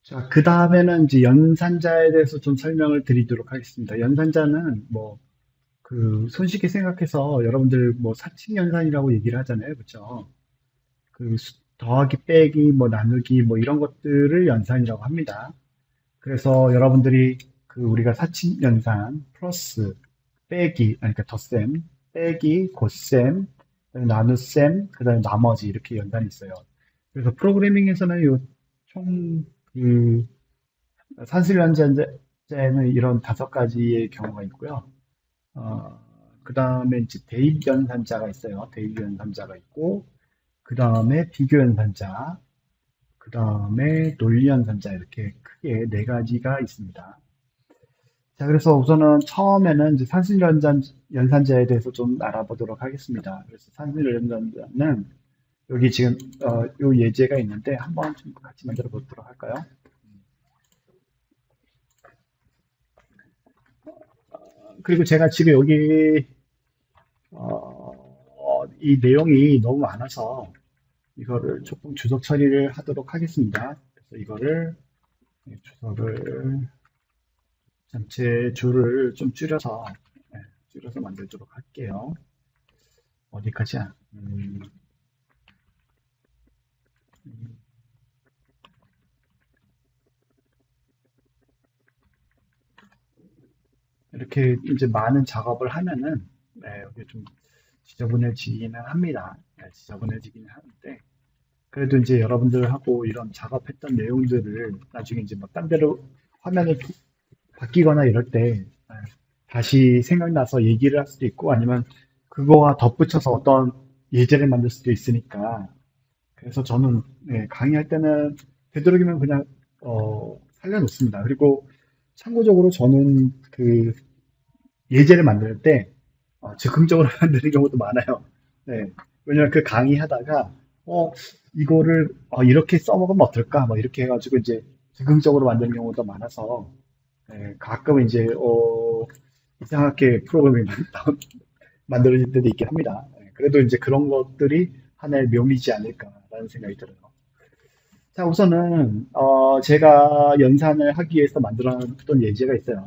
자, 그 다음에는 이제 연산자에 대해서 좀 설명을 드리도록 하겠습니다. 연산자는 뭐, 손쉽게 생각해서 여러분들 뭐 사칙연산이라고 얘기를 하잖아요. 그렇죠? 더하기, 빼기, 뭐 나누기, 뭐 이런 것들을 연산이라고 합니다. 그래서 여러분들이 우리가 사칙연산, 플러스, 빼기, 아니, 그러니까 덧셈, 빼기, 곱셈, 그다음에 나눗셈, 그 다음에 나머지 이렇게 연산이 있어요. 그래서 프로그래밍에서는 총, 그, 산술연산자에는 이런 다섯 가지의 경우가 있고요. 어, 그 다음에 이제 대입연산자가 있어요. 대입연산자가 있고, 그 다음에 비교연산자, 그 다음에 논리연산자 이렇게 크게 네 가지가 있습니다. 자, 그래서 우선은 처음에는 이제 산술연산자에 대해서 좀 알아보도록 하겠습니다. 그래서 산술연산자는 여기 지금 요 예제가 있는데 한번 좀 같이 만들어 보도록 할까요? 그리고 제가 지금 여기 이 내용이 너무 많아서 이거를 조금 주석 처리를 하도록 하겠습니다. 그래서 이거를 주석을 전체 줄을 좀 줄여서 만들도록 할게요. 어디까지야? 이렇게 이제 많은 작업을 하면은 여기 좀 지저분해지기는 합니다. 지저분해지기는 하는데 그래도 이제 여러분들하고 이런 작업했던 내용들을 나중에 이제 뭐 딴 데로 화면을 바뀌거나 이럴 때 다시 생각나서 얘기를 할 수도 있고 아니면 그거와 덧붙여서 어떤 예제를 만들 수도 있으니까 그래서 저는 강의할 때는 되도록이면 그냥 살려놓습니다. 그리고 참고적으로 저는 예제를 만들 때 즉흥적으로 만드는 경우도 많아요. 네. 왜냐면 그 강의하다가 어 이거를 이렇게 써먹으면 어떨까? 뭐 이렇게 해가지고 이제 즉흥적으로 만드는 경우도 많아서 가끔 이제 이상하게 프로그램이 만들어질 때도 있긴 합니다. 그래도 이제 그런 것들이 하나의 묘미지 않을까라는 생각이 들어요. 자, 우선은 제가 연산을 하기 위해서 만들어놨던 예제가 있어요.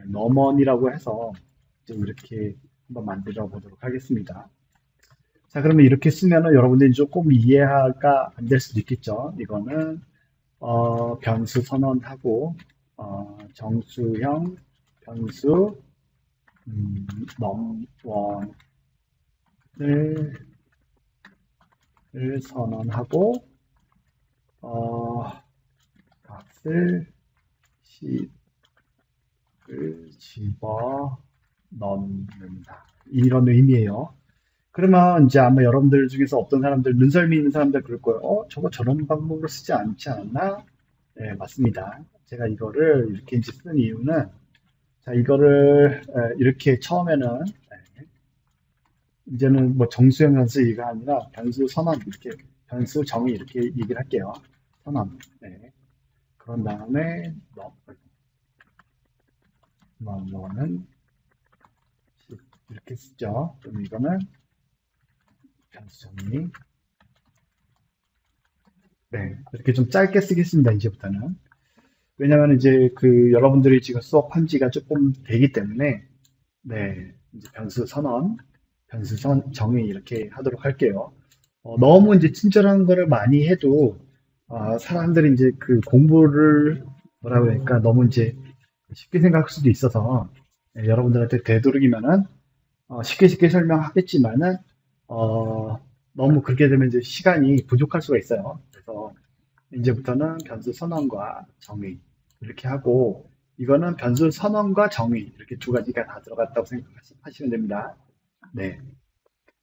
넘언이라고 해서 좀 이렇게 한번 만들어 보도록 하겠습니다. 자, 그러면 이렇게 쓰면은 여러분들이 조금 이해가 안 될 수도 있겠죠. 이거는 변수 선언하고 정수형 변수 넘원을 선언하고 어, 값을 10을 집어 넣는다. 이런 의미예요. 그러면 이제 아마 여러분들 중에서 어떤 사람들, 눈썰미 있는 사람들 그럴 거예요. 저거 저런 방법으로 쓰지 않지 않나? 네, 맞습니다. 제가 이거를 이렇게 이제 쓴 이유는, 자, 이거를 이렇게 처음에는, 이제는 뭐 정수형 변수 이가 아니라 변수 선언, 이렇게, 변수 정의 이렇게 얘기를 할게요. 선언. 네. 그런 다음에, 너는 이렇게 쓰죠. 그럼 이거는 변수 정의. 네. 이렇게 좀 짧게 쓰겠습니다, 이제부터는. 왜냐하면 이제 여러분들이 지금 수업한 지가 조금 되기 때문에 네 이제 변수 정의 이렇게 하도록 할게요. 너무 이제 친절한 거를 많이 해도 사람들이 이제 공부를 뭐라 그러니까 너무 이제 쉽게 생각할 수도 있어서 여러분들한테 되도록이면은 쉽게 쉽게 설명하겠지만은 어, 너무 그렇게 되면 이제 시간이 부족할 수가 있어요. 그래서 이제부터는 변수 선언과 정의 이렇게 하고 이거는 변수 선언과 정의 이렇게 두 가지가 다 들어갔다고 생각하시면 됩니다. 네.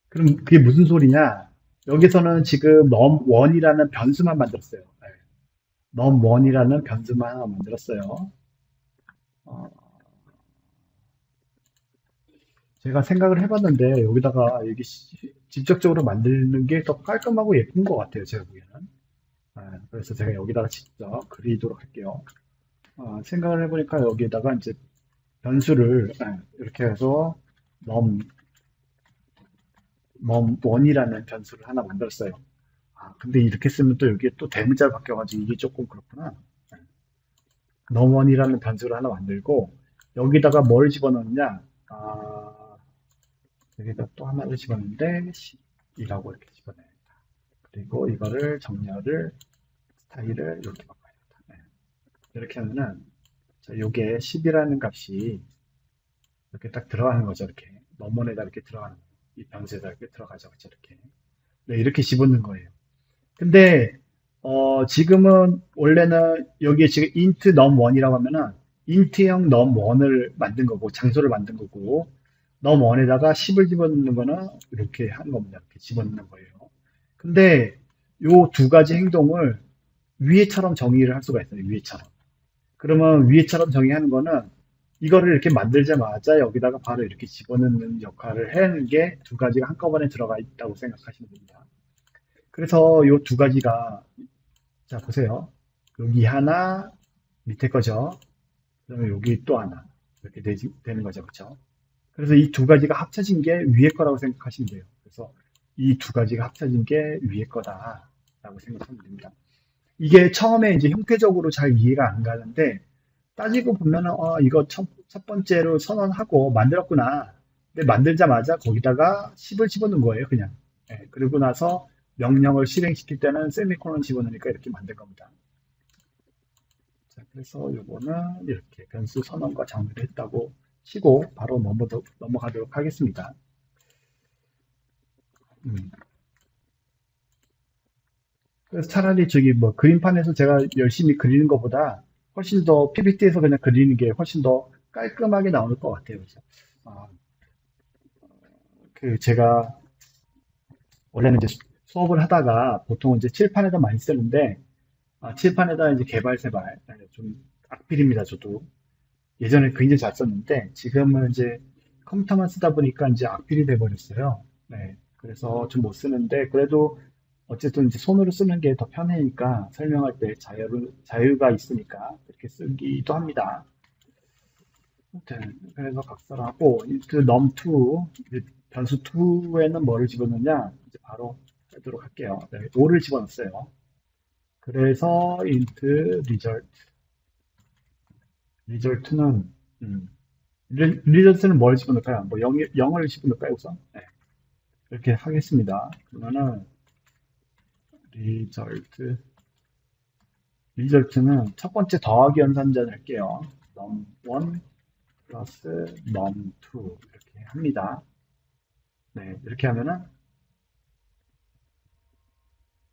그럼 그게 무슨 소리냐? 여기서는 지금 num1이라는 변수만 만들었어요. 네. num1이라는 변수만 하나 만들었어요. 어, 제가 생각을 해봤는데 여기다가 여기 직접적으로 만드는 게 더 깔끔하고 예쁜 것 같아요. 제가 보기에는. 그래서 제가 여기다가 직접 그리도록 할게요. 생각을 해보니까 여기에다가 이제 변수를 이렇게 해서 num, num1이라는 변수를 하나 만들었어요. 근데 이렇게 쓰면 또 여기에 또 대문자가 바뀌어가지고 이게 조금 그렇구나. 넘원이라는 변수를 하나 만들고 여기다가 뭘 집어넣느냐? 여기다 또 하나를 집어넣는데 10이라고 이렇게 집어넣어야 다. 그리고 이거를 정렬을 스타일을 이렇게 바꿔야 다. 네. 이렇게 하면은 자, 요게 10이라는 값이 이렇게 딱 들어가는 거죠. 이렇게 넘원에다 이렇게 들어가는 거예요. 이 변수에다 이렇게 들어가죠. 그렇죠? 이렇게. 네, 이렇게 집어넣는 거예요. 근데 지금은 원래는 여기에 지금 int num1이라고 하면은 int형 num1을 만든 거고 장소를 만든 거고 num1에다가 10을 집어넣는 거는 이렇게 하는 겁니다. 이렇게 집어넣는 거예요. 근데 요 두 가지 행동을 위에처럼 정의를 할 수가 있어요. 위에처럼. 그러면 위에처럼 정의하는 거는 이거를 이렇게 만들자마자 여기다가 바로 이렇게 집어넣는 역할을 해내는 게 두 가지가 한꺼번에 들어가 있다고 생각하시면 됩니다. 그래서 요 두 가지가 자 보세요. 여기 하나 밑에 거죠. 그다음에 여기 또 하나 이렇게 되는 거죠. 그렇죠? 그래서 이 두 가지가 합쳐진 게 위에 거라고 생각하시면 돼요. 그래서 이 두 가지가 합쳐진 게 위에 거다라고 생각하면 됩니다. 이게 처음에 이제 형태적으로 잘 이해가 안 가는데 따지고 보면은 이거 첫 번째로 선언하고 만들었구나. 근데 만들자마자 거기다가 10을 집어넣은 거예요, 그냥. 예, 그리고 나서 명령을 실행시킬 때는 세미콜론 집어넣으니까 이렇게 만든 겁니다. 자, 그래서 요거는 이렇게 변수 선언과 정의를 했다고 치고 바로 넘어가도록 하겠습니다. 음. 그래서 차라리 저기 뭐 그림판에서 제가 열심히 그리는 것보다 훨씬 더 PPT에서 그냥 그리는 게 훨씬 더 깔끔하게 나올 것 같아요. 그래서 아, 그 제가 원래는 이제 수업을 하다가 보통 이제 칠판에다 많이 쓰는데 칠판에다 이제 개발세발 좀 악필입니다. 저도 예전에 굉장히 잘 썼는데 지금은 이제 컴퓨터만 쓰다 보니까 이제 악필이 돼 버렸어요. 네, 그래서 좀 못 쓰는데 그래도 어쨌든 이제 손으로 쓰는 게 더 편하니까 설명할 때 자유가 있으니까 그렇게 쓰기도 합니다. 아무튼 그래서 각설하고 그 num2 변수 2에는 뭐를 집어넣냐 이제 바로 하도록 할게요. 네, 5를 집어넣었어요. 그래서 int result는 result는 뭘 집어넣을까요? 뭐 0을 집어넣을까요 우선? 네, 이렇게 하겠습니다. 그러면은 result result는 첫 번째 더하기 연산전 할게요. num1 플러스 num2 이렇게 합니다. 네, 이렇게 하면은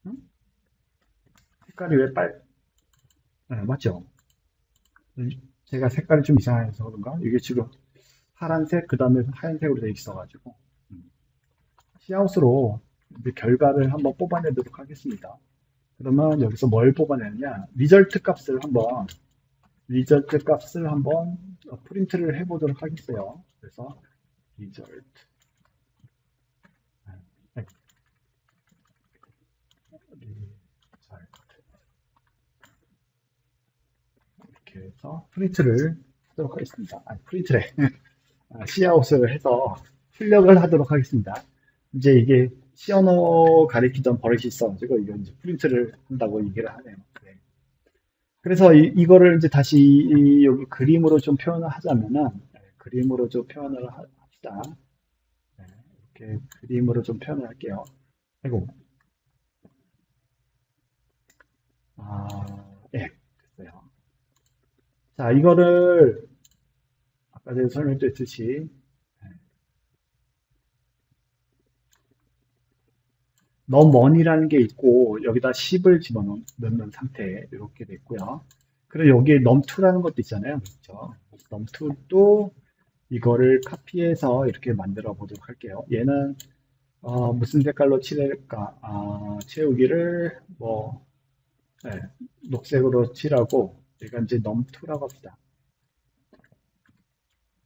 음? 색깔이 왜 네, 맞죠? 제가 색깔이 좀 이상해서 그런가? 이게 지금 파란색 그 다음에 하얀색으로 되어 있어가지고 음. 시아웃으로 이제 결과를 한번 뽑아내도록 하겠습니다. 그러면 여기서 뭘 뽑아내느냐? 리절트 값을 한번 프린트를 해보도록 하겠어요. 그래서 리절트 이렇게 해서 프린트를 하도록 하겠습니다. 프린트래. 시아웃을 해서 출력을 하도록 하겠습니다. 이제 이게 시언어 가리키던 버릇이 있어가지고 이거 이제 프린트를 한다고 얘기를 하네요. 네. 그래서 이거를 이제 다시 여기 그림으로 좀 표현을 하자면은 네, 그림으로 좀 표현을 합시다. 네, 이렇게 그림으로 좀 표현을 할게요. 아이고, 예, 됐어요. 자, 이거를 아까 제가 설명드렸듯이 넘원이라는 게 있고 여기다 10을 집어넣는 상태 이렇게 됐고요. 그리고 여기에 넘2라는 것도 있잖아요. 그렇죠? 넘2도 이거를 카피해서 이렇게 만들어 보도록 할게요. 얘는 무슨 색깔로 칠할까? 채우기를 뭐 네, 녹색으로 칠하고 얘가 이제 넘2라고 합시다.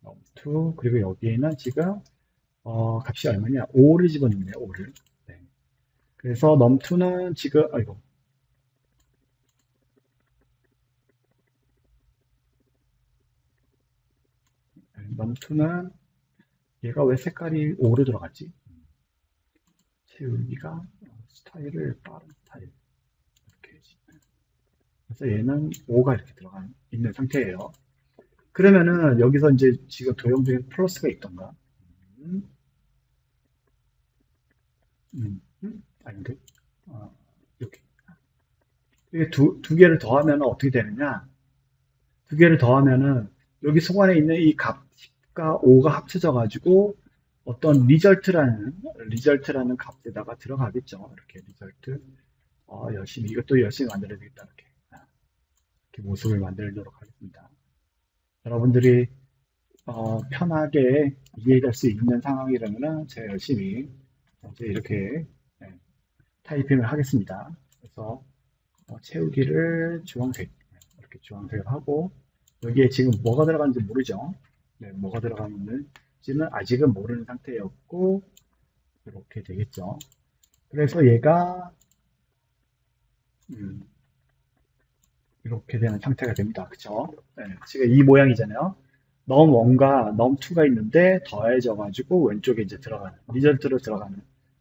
넘2 그리고 여기에는 지금 값이 얼마냐? 5를 집어넣네요. 5를. 네. 그래서 넘2는 지금 아이고 넘2는 얘가 왜 색깔이 5로 들어갔지? 채우기가 스타일을 빠른 스타일 이렇게 해야지. 그래서 얘는 5가 이렇게 들어가 있는 상태예요. 그러면은 여기서 이제 지금 도형 중에 플러스가 있던가? 음, 아닌데? 이렇게. 이게 두 개를 더하면 어떻게 되느냐? 두 개를 더하면은 여기 속안에 있는 이 값 10과 5가 합쳐져 가지고 어떤 리절트라는 값에다가 들어가겠죠. 이렇게 리절트. 열심히 이것도 열심히 만들어야 되겠다. 이렇게 모습을 만들도록 하겠습니다. 여러분들이 편하게 이해할 수 있는 상황이라면 제가 열심히 이제 이렇게 네, 타이핑을 하겠습니다. 그래서 채우기를 주황색 이렇게 주황색을 하고 여기에 지금 뭐가 들어가는지 모르죠. 네, 뭐가 들어가는지는 아직은 모르는 상태였고 이렇게 되겠죠. 그래서 얘가 음, 이렇게 되는 상태가 됩니다. 그쵸? 네, 지금 이 모양이잖아요. num1과 num2가 있는데 더해져가지고 왼쪽에 이제 들어가는 리절트로 들어가는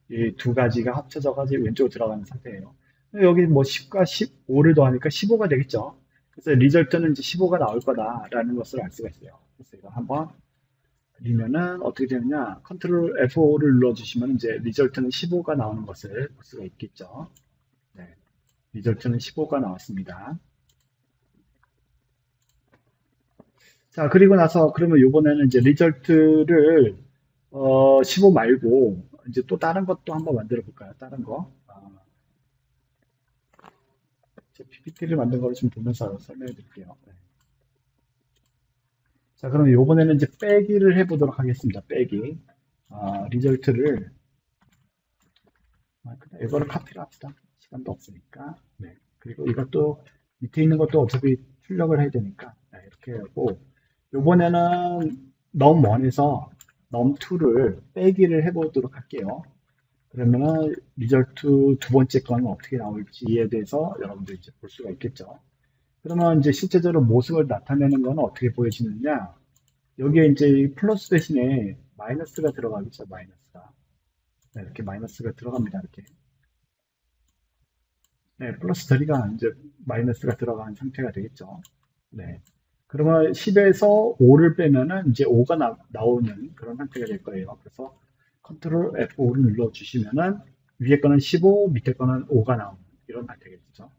이 두 가지가 합쳐져가지고 왼쪽으로 들어가는 상태예요. 여기 뭐 10과 15를 더하니까 15가 되겠죠. 그래서 리절트는 이제 15가 나올 거다라는 것을 알 수가 있어요. 그래서 이거 한번 그리면은 어떻게 되느냐? 컨트롤 F5를 눌러주시면 이제 리절트는 15가 나오는 것을 볼 수가 있겠죠. 네, 리절트는 15가 나왔습니다. 자, 그리고 나서 그러면 요번에는 이제 리절트를 15 말고 이제 또 다른 것도 한번 만들어 볼까요? 다른 거. PPT를 만든 거를 좀 보면서 설명해 드릴게요. 네. 자, 그럼 요번에는 이제 빼기를 해보도록 하겠습니다. 빼기. 리절트를, 그냥 이거를 카피를 합시다. 시간도 없으니까. 네. 그리고 이것도 밑에 있는 것도 어차피 출력을 해야 되니까. 네, 이렇게 하고, 요번에는 num1에서 num2를 빼기를 해보도록 할게요. 그러면은 리절트 두 번째 거는 어떻게 나올지에 대해서 여러분들 이제 볼 수가 있겠죠. 그러면 이제 실제적으로 모습을 나타내는 건 어떻게 보여지느냐? 여기에 이제 플러스 대신에 마이너스가 들어가겠죠, 마이너스가. 네, 이렇게 마이너스가 들어갑니다, 이렇게. 네, 플러스 처리가 이제 마이너스가 들어간 상태가 되겠죠. 네. 그러면 10에서 5를 빼면은 이제 5가 나오는 그런 상태가 될 거예요. 그래서 컨트롤 F5를 눌러주시면은 위에 거는 15, 밑에 거는 5가 나오는 이런 상태겠죠.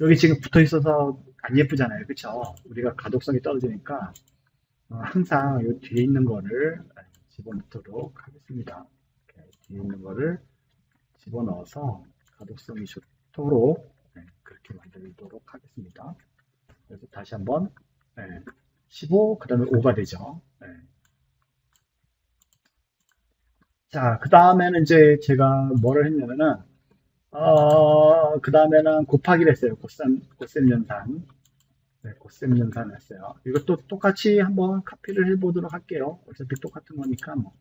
여기 지금 붙어 있어서 안 예쁘잖아요. 그쵸? 우리가 가독성이 떨어지니까 항상 이 뒤에 있는 거를 집어넣도록 하겠습니다. 이렇게 뒤에 있는 거를 집어넣어서 가독성이 좋도록 그렇게 만들도록 하겠습니다. 그래서 다시 한번 15, 그 다음에 5가 되죠. 자, 그 다음에는 이제 제가 뭐를 했냐면은, 그 다음에는 곱하기를 했어요. 고셈 연산. 네, 고셈 연산을 했어요. 이것도 똑같이 한번 카피를 해보도록 할게요. 어차피 똑같은 거니까 뭐.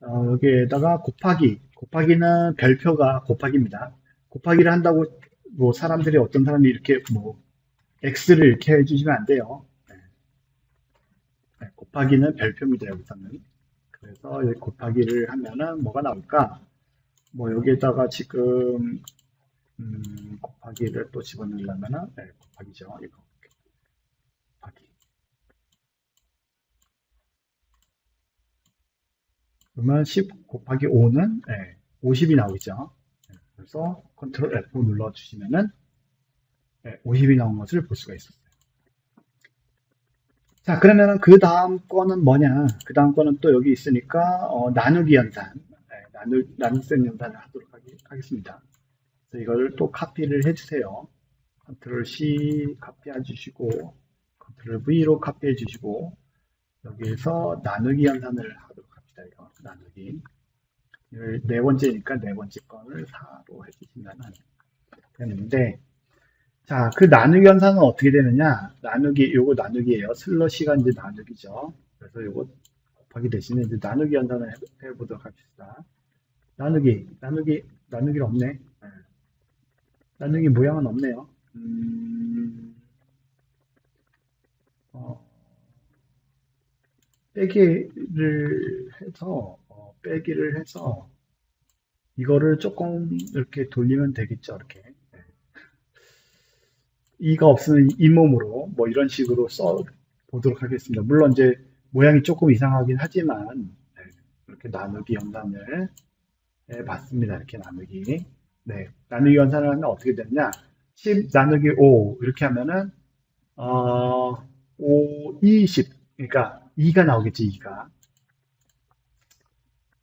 여기에다가 곱하기는 별표가 곱하기입니다. 곱하기를 한다고 뭐 사람들이 어떤 사람이 이렇게 뭐 x를 이렇게 해주시면 안 돼요. 곱하기는 별표입니다. 여기서는. 그래서 여기 곱하기를 하면은 뭐가 나올까? 뭐 여기에다가 지금 곱하기를 또 집어넣으려면은 곱하기죠. 이거 곱하기. 그러면 10 곱하기 5는 50이 나오죠. 그래서 컨트롤 F 눌러주시면은 50이 나온 것을 볼 수가 있습니다. 자, 그러면은 그 다음 거는 뭐냐? 그 다음 거는 또 여기 있으니까 나누기 연산, 나눗셈 연산을 하도록 하겠습니다. 그래서 이걸 또 카피를 해주세요. 컨트롤 C 카피해 주시고, 컨트롤 V로 카피해 주시고, 여기에서 나누기 연산을 하도록 합시다. 이거 나누기. 네 번째니까 네 번째 건을 4로 해주시면 되는데, 자, 그 나누기 연산은 어떻게 되느냐? 요거 나누기예요. 슬러시가 이제 나누기죠. 그래서 요거 곱하기 대신에 이제 나누기 연산을 해보도록 합시다. 나누기가 없네. 나누기 모양은 없네요. 어, 빼기를 해서, 이거를 조금 이렇게 돌리면 되겠죠. 이렇게. 이가 없으면 잇몸으로 뭐 이런 식으로 써 보도록 하겠습니다. 물론 이제 모양이 조금 이상하긴 하지만 네, 이렇게 나누기 연산을 해봤습니다. 이렇게 나누기. 네, 나누기 연산을 하면 어떻게 되느냐? 10 나누기 5 이렇게 하면은 5, 20 그러니까 2가 나오겠지 2가.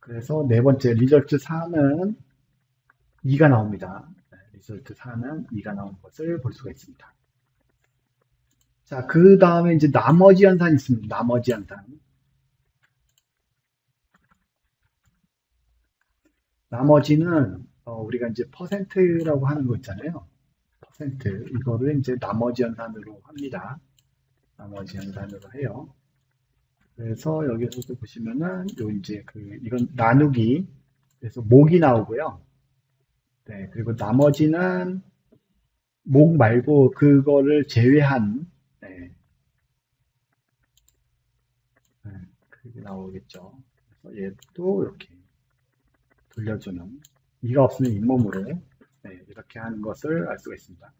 그래서 네 번째 리절트 4는 2가 나옵니다. 네, 리절트 4는 2가 나온 것을 볼 수가 있습니다. 자, 그 다음에 이제 나머지 연산이 있습니다. 나머지 연산. 나머지는 우리가 이제 퍼센트라고 하는 거 있잖아요. 퍼센트 이거를 이제 나머지 연산으로 합니다. 나머지 연산으로 해요. 그래서 여기서도 보시면은 요 이제 이건 나누기 그래서 목이 나오고요. 네, 그리고 나머지는 목 말고 그거를 제외한 네, 네, 그게 나오겠죠. 그래서 얘도 이렇게 돌려주는 이가 없으면 잇몸으로 네, 이렇게 하는 것을 알 수가 있습니다.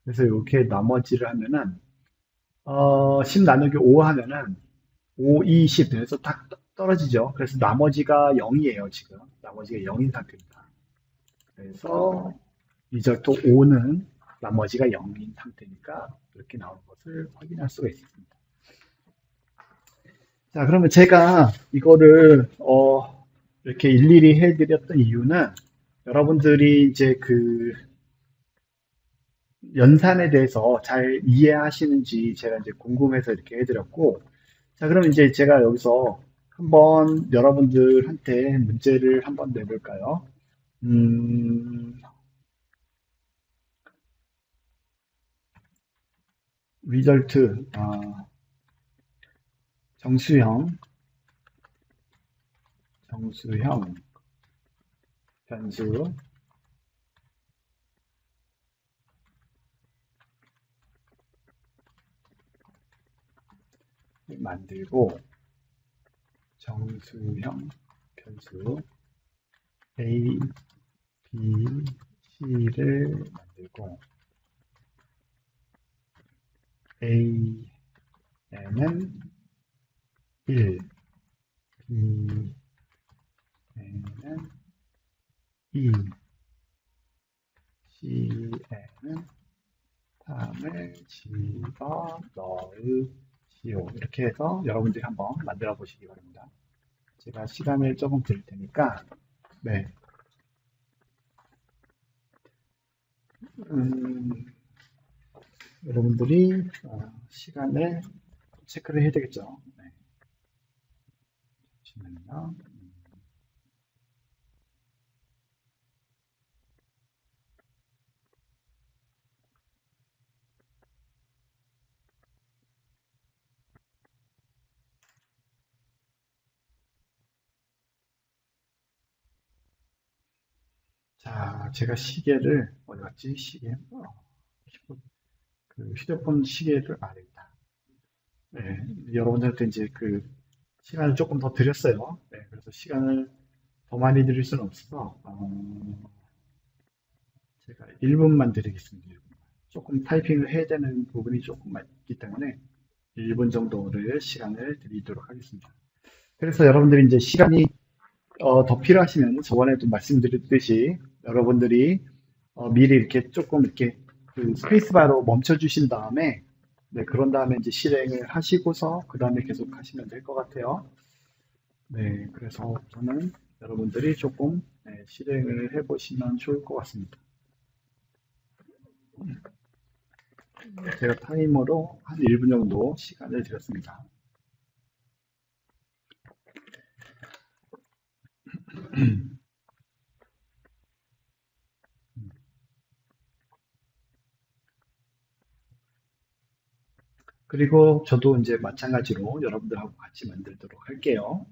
그래서 이렇게 나머지를 하면은 10 나누기 5 하면은 5, 20 그래서 딱 떨어지죠. 그래서 나머지가 0이에요, 지금. 나머지가 0인 상태입니다. 그래서 리절트 5는 나머지가 0인 상태니까 이렇게 나오는 것을 확인할 수가 있습니다. 자, 그러면 제가 이거를 이렇게 일일이 해드렸던 이유는 여러분들이 이제 연산에 대해서 잘 이해하시는지 제가 이제 궁금해서 이렇게 해드렸고, 자, 그럼 이제 제가 여기서 한번 여러분들한테 문제를 한번 내볼까요? 음, 리절트, 정수형, 변수, 만들고, 정수형 변수 A, B, C를 만들고 A에는 1, B에는 2, C에는 3을 집어 넣으시오. 이렇게 해서 여러분들이 한번 만들어 보시기 바랍니다. 제가 시간을 조금 드릴 테니까 네. 여러분들이 시간을 체크를 해야 되겠죠. 네. 잠시만요. 자, 제가 시계를 어디 갔지? 시계. 휴대폰 시계를 여기다. 네, 여러분들한테 이제 시간을 조금 더 드렸어요. 네, 그래서 시간을 더 많이 드릴 수는 없어서 제가 1분만 드리겠습니다. 1분. 조금 타이핑을 해야 되는 부분이 조금 있기 때문에 1분 정도를 시간을 드리도록 하겠습니다. 그래서 여러분들이 이제 시간이 더 필요하시면 저번에도 말씀드렸듯이 여러분들이 미리 이렇게 조금 이렇게 스페이스바로 멈춰 주신 다음에 네, 그런 다음에 이제 실행을 하시고서 그 다음에 계속 하시면 될 것 같아요. 네, 그래서 저는 여러분들이 조금 네, 실행을 해보시면 좋을 것 같습니다. 제가 타이머로 한 1분 정도 시간을 드렸습니다. 그리고 저도 이제 마찬가지로 여러분들하고 같이 만들도록 할게요.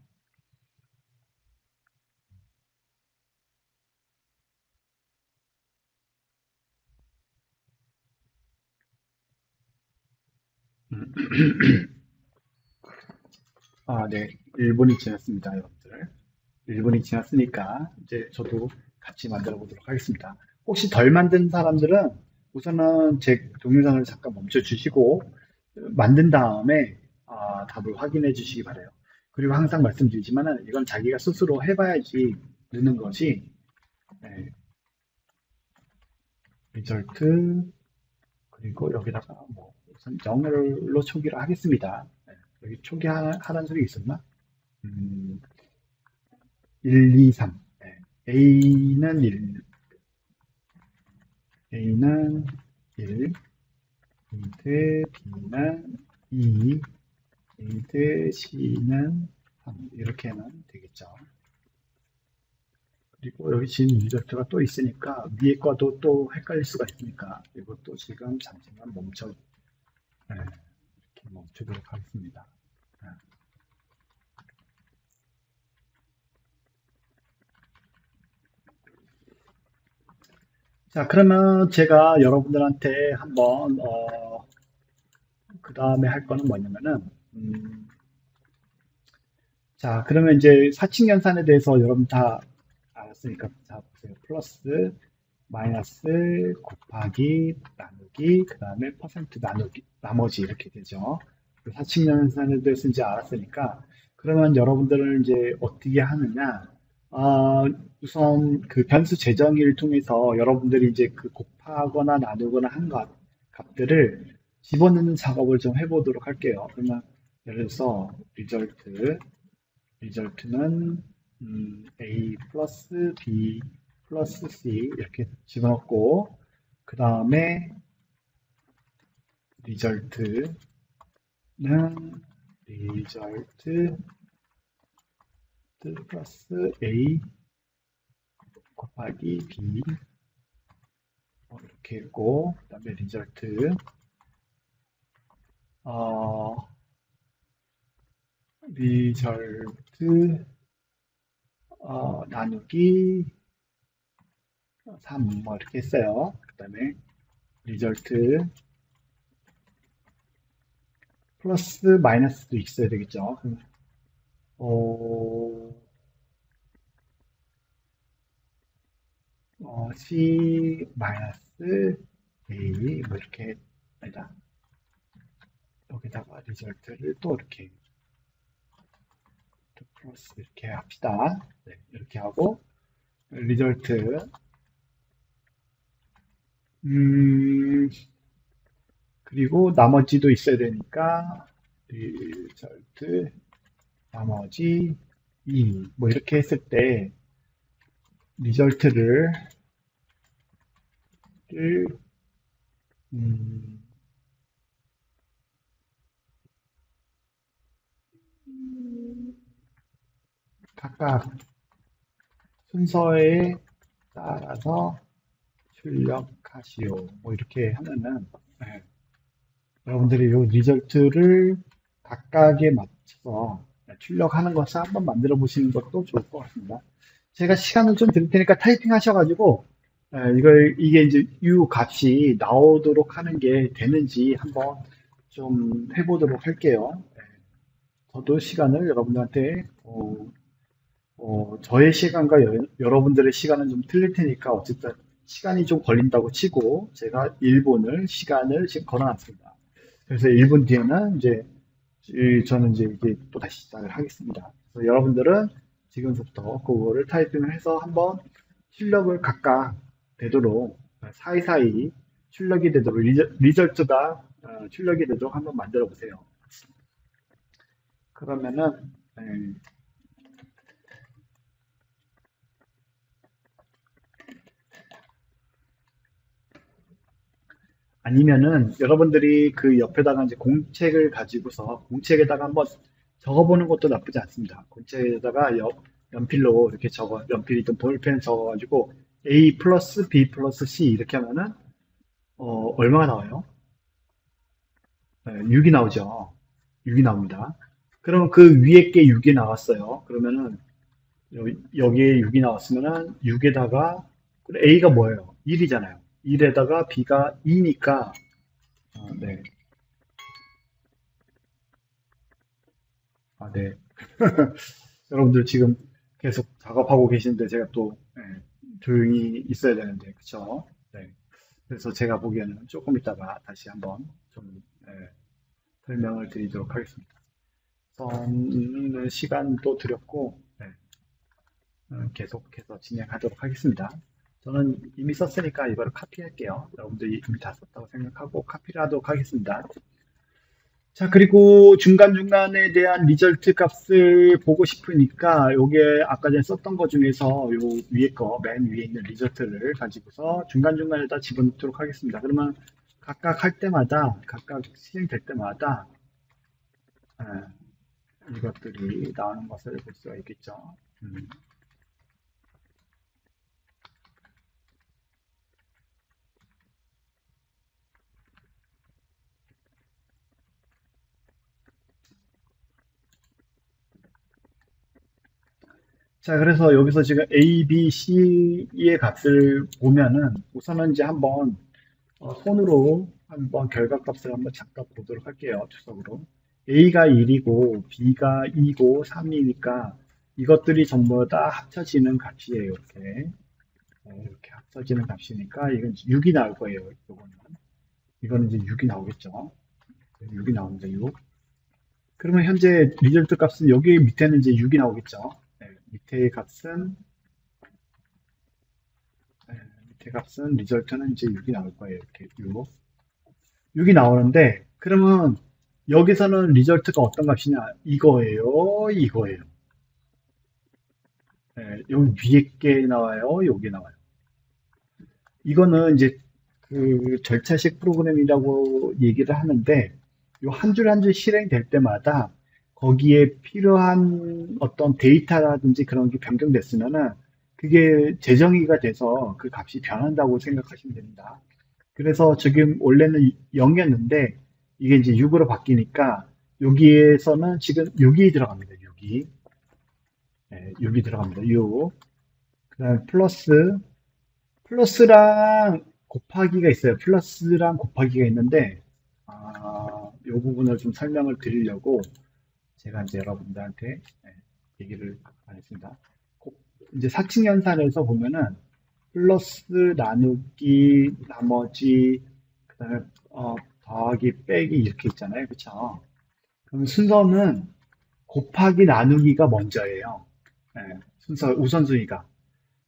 네. 1분이 지났습니다, 여러분들. 1분이 지났으니까 이제 저도 같이 만들어 보도록 하겠습니다. 혹시 덜 만든 사람들은 우선은 제 동영상을 잠깐 멈춰 주시고 만든 다음에 답을 확인해 주시기 바래요. 그리고 항상 말씀드리지만은 이건 자기가 스스로 해봐야지 느는 것이 네, 리절트 그리고 여기다가 뭐 우선 0로 초기를 하겠습니다. 네, 여기 초기하라는 소리 있었나? 음, 1, 2, 3. 네, A는 1, A는 1, 이드 B는 2, 이드 C는 3 이렇게 하면 되겠죠. 그리고 여기 지금 리절트가 또 있으니까 위에 거도 또 헷갈릴 수가 있으니까 이것도 지금 잠시만 네, 이렇게 멈추도록 하겠습니다. 네. 자, 그러면 제가 여러분들한테 한번 그 다음에 할 거는 뭐냐면은 자, 그러면 이제 사칙연산에 대해서 여러분 다 알았으니까 자 보세요. 플러스 마이너스 곱하기 나누기 그 다음에 퍼센트 나누기 나머지 이렇게 되죠. 사칙연산에 대해서 이제 알았으니까 그러면 여러분들은 이제 어떻게 하느냐? 아, 우선 그 변수 재정의를 통해서 여러분들이 이제 그 곱하거나 나누거나 한 값들을 집어넣는 작업을 좀 해보도록 할게요. 그러면 예를 들어서 리절트는 A 플러스 B 플러스 C 이렇게 집어넣고 그 다음에 리절트는 리절트 플러스 A 곱하기 B 이렇게 했고 그 다음에 리절트 어, 리절트 나누기 3 뭐 이렇게 했어요. 그 다음에 리절트 플러스 마이너스도 있어야 되겠죠. 어, C 마이너스 A 뭐 이렇게 아니다. 여기다가 리절트를 또 이렇게 또 플러스 이렇게 합시다. 네, 이렇게 하고 리절트 음, 그리고 나머지도 있어야 되니까 리절트 나머지 2 뭐 이렇게 했을 때 리절트를 음, 각각 순서에 따라서 출력하시오. 뭐 이렇게 하면은 네, 여러분들이 이 리절트를 각각에 맞춰서 출력하는 것을 한번 만들어 보시는 것도 좋을 것 같습니다. 제가 시간을 좀 드릴 테니까 타이핑 하셔가지고 이게 이제 U 값이 나오도록 하는 게 되는지 한번 좀 해보도록 할게요. 저도 시간을 여러분들한테 저의 시간과 여러분들의 시간은 좀 틀릴 테니까 어쨌든 시간이 좀 걸린다고 치고 제가 1분을 시간을 지금 걸어놨습니다. 그래서 1분 뒤에는 이제 저는 이제 또 다시 시작을 하겠습니다. 그래서 여러분들은 지금부터 그거를 타이핑을 해서 한번 출력을 각각 되도록 사이사이 출력이 되도록 리절트가 출력이 되도록 한번 만들어 보세요. 그러면은 아니면은 여러분들이 그 옆에다가 이제 공책을 가지고서 공책에다가 한번 적어보는 것도 나쁘지 않습니다. 공책에다가 연필로 이렇게 연필이든 볼펜 적어가지고 A 플러스 B 플러스 C 이렇게 하면은 얼마가 나와요? 네, 6이 나오죠. 6이 나옵니다. 그러면 그 위에 게 6이 나왔어요. 그러면은 여기에 6이 나왔으면은 6에다가 A가 뭐예요? 1이잖아요. 1에다가 B가 2니까 네. 네. 여러분들 지금 계속 작업하고 계시는데 제가 또 조용히 있어야 되는데 그쵸? 네. 그래서 제가 보기에는 조금 이따가 다시 한번 좀 설명을 드리도록 하겠습니다. 우선 시간도 드렸고 계속해서 진행하도록 하겠습니다. 저는 이미 썼으니까 이거를 카피할게요. 여러분들이 이미 다 썼다고 생각하고 카피를 하도록 하겠습니다. 자, 그리고 중간중간에 대한 리절트 값을 보고 싶으니까 요게 아까 전에 썼던 것 중에서 요 위에 거, 맨 위에 있는 리절트를 가지고서 중간중간에다 집어넣도록 하겠습니다. 그러면 각각 할 때마다, 각각 실행될 때마다 이것들이 나오는 것을 볼 수가 있겠죠. 자, 그래서 여기서 지금 A, B, C의 값을 보면은 우선은 이제 한번 손으로 한번 결과값을 한번 잠깐 보도록 할게요. 추석으로. A가 1이고 B가 2고 3이니까 이것들이 전부 다 합쳐지는 값이에요. 이렇게. 이렇게 합쳐지는 값이니까 이건 6이 나올 거예요. 이거는 이제 6이 나오겠죠. 6이 나옵니다. 6. 그러면 현재 리절트 값은 여기 밑에는 이제 6이 나오겠죠. 밑에 값은 밑에 값은 리절트는 이제 6이 나올 거예요. 이렇게 6이 나오는데 그러면 여기서는 리절트가 어떤 값이냐? 이거예요. 이거예요. 여기 위에 게 나와요. 여기 나와요. 이거는 이제 그 절차식 프로그램이라고 얘기를 하는데 요 한 줄 한 줄 실행될 때마다 거기에 필요한 어떤 데이터라든지 그런 게 변경됐으면은 그게 재정의가 돼서 그 값이 변한다고 생각하시면 됩니다. 그래서 지금 원래는 0이었는데 이게 이제 6으로 바뀌니까 여기에서는 지금 6이 들어갑니다. 6이. 6이 들어갑니다. 6. 그다음에 플러스랑 곱하기가 있어요. 플러스랑 곱하기가 있는데 이 부분을 좀 설명을 드리려고 제가 이제 여러분들한테 얘기를 안 했습니다. 이제 사칙연산에서 보면은 플러스 나누기 나머지 그다음에 더하기 빼기 이렇게 있잖아요. 그쵸? 그럼 순서는 곱하기 나누기가 먼저예요. 순서 우선순위가.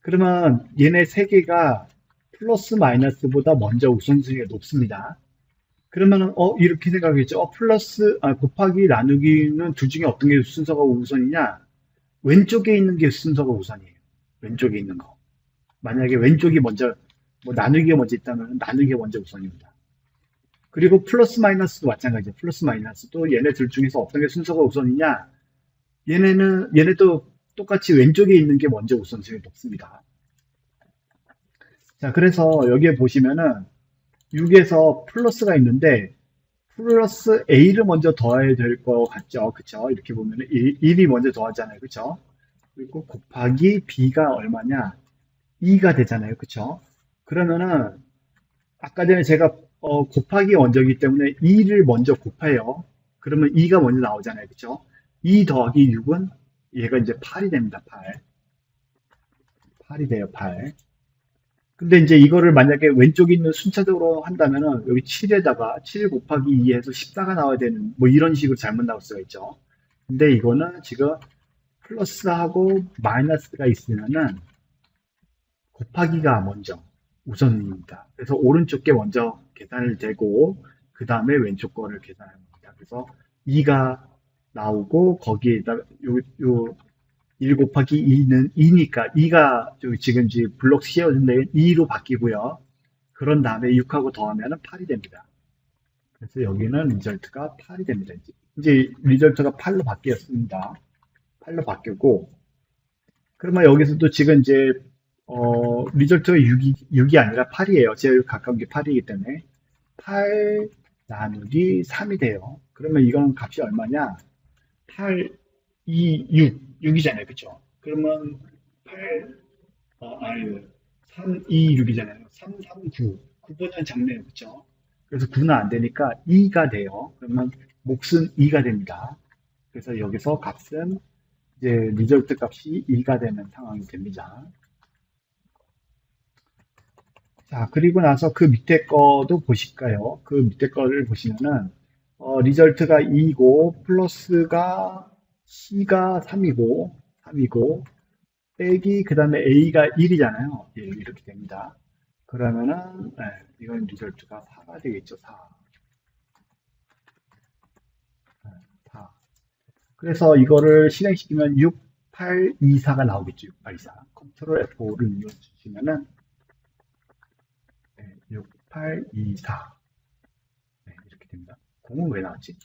그러면 얘네 세 개가 플러스 마이너스보다 먼저 우선순위가 높습니다. 그러면은 이렇게 생각하겠죠. 곱하기 나누기는 둘 중에 어떤 게 순서가 우선이냐? 왼쪽에 있는 게 순서가 우선이에요. 왼쪽에 있는 거. 만약에 왼쪽이 먼저 뭐 나누기가 먼저 있다면 나누기가 먼저 우선입니다. 그리고 플러스 마이너스도 마찬가지예요. 플러스 마이너스도 얘네 둘 중에서 어떤 게 순서가 우선이냐? 얘네도 똑같이 왼쪽에 있는 게 먼저 우선순위 높습니다. 자, 그래서 여기에 보시면은 6에서 플러스가 있는데 플러스 A를 먼저 더해야 될 것 같죠? 그쵸? 이렇게 보면은 1이 먼저 더하잖아요. 그쵸? 그리고 곱하기 B가 얼마냐? 2가 되잖아요. 그쵸? 그러면은 아까 전에 제가 곱하기 먼저이기 때문에 2를 먼저 곱해요. 그러면 2가 먼저 나오잖아요. 그쵸? 2 더하기 6은 얘가 이제 8이 됩니다. 8. 8이 돼요. 8. 근데 이제 이거를 만약에 왼쪽에 있는 순차적으로 한다면은 여기 7에다가 7 곱하기 2에서 14가 나와야 되는 뭐 이런 식으로 잘못 나올 수가 있죠. 근데 이거는 지금 플러스하고 마이너스가 있으면은 곱하기가 먼저 우선입니다. 그래서 오른쪽 게 먼저 계산을 되고 그 다음에 왼쪽 거를 계산하는 겁니다. 그래서 2가 나오고 거기에다 요 1 곱하기 2는 2니까 2가 지금 블록 씌워준데 2로 바뀌고요. 그런 다음에 6하고 더하면 8이 됩니다. 그래서 여기는 리절트가 8이 됩니다. 이제 리절트가 8로 바뀌었습니다. 8로 바뀌고 그러면 여기서도 지금 이제 리절트가 6이 아니라 8이에요. 제일 가까운 게 8이기 때문에 8 나누기 3이 돼요. 그러면 이건 값이 얼마냐? 8, 2, 6이잖아요. 그쵸? 그러면 8, 아니, 3, 2, 6이잖아요. 3, 3, 9. 9보다는 작네요. 그쵸? 그래서 9는 안 되니까 2가 돼요. 그러면 몫은 2가 됩니다. 그래서 여기서 값은 이제 리절트 값이 2가 되는 상황이 됩니다. 자, 그리고 나서 그 밑에 거도 보실까요? 그 밑에 거를 보시면은, 리절트가 2고, 플러스가 C가 3이고, 빼기, 그 다음에 A가 1이잖아요. 예, 이렇게 됩니다. 그러면은, 이건 리절트가 4가 되겠죠, 4. 4. 그래서 이거를 실행시키면 6, 8, 2, 4가 나오겠죠, 6, 8, 2, 4. 컨트롤 F5를 눌러주시면은, 6, 8, 2, 4. 네, 이렇게 됩니다. 공은 왜 나왔지?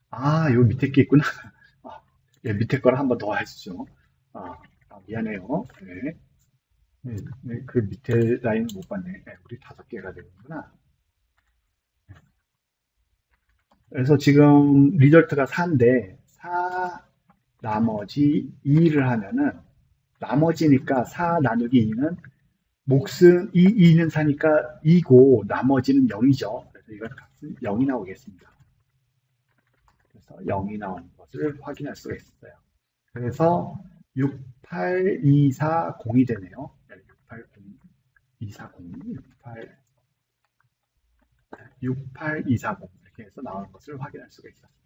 아, 요 밑에 게 있구나. 아, 예, 밑에 거를 한 번 더 해주죠. 아, 미안해요. 네. 네, 네, 그 밑에 라인을 못 봤네. 네, 우리 5개가 되는구나. 그래서 지금 리절트가 4인데, 4 나머지 2를 하면은, 나머지니까 4 나누기 2는 몫은 2는 4니까 2고, 나머지는 0이죠. 그래서 이건 값은 0이 나오겠습니다. 그래서 0이 나오는 것을 확인할 수가 있어요. 그래서 68240이 되네요. 680240, 68240 이렇게 해서 나오는 것을 확인할 수가 있었습니다.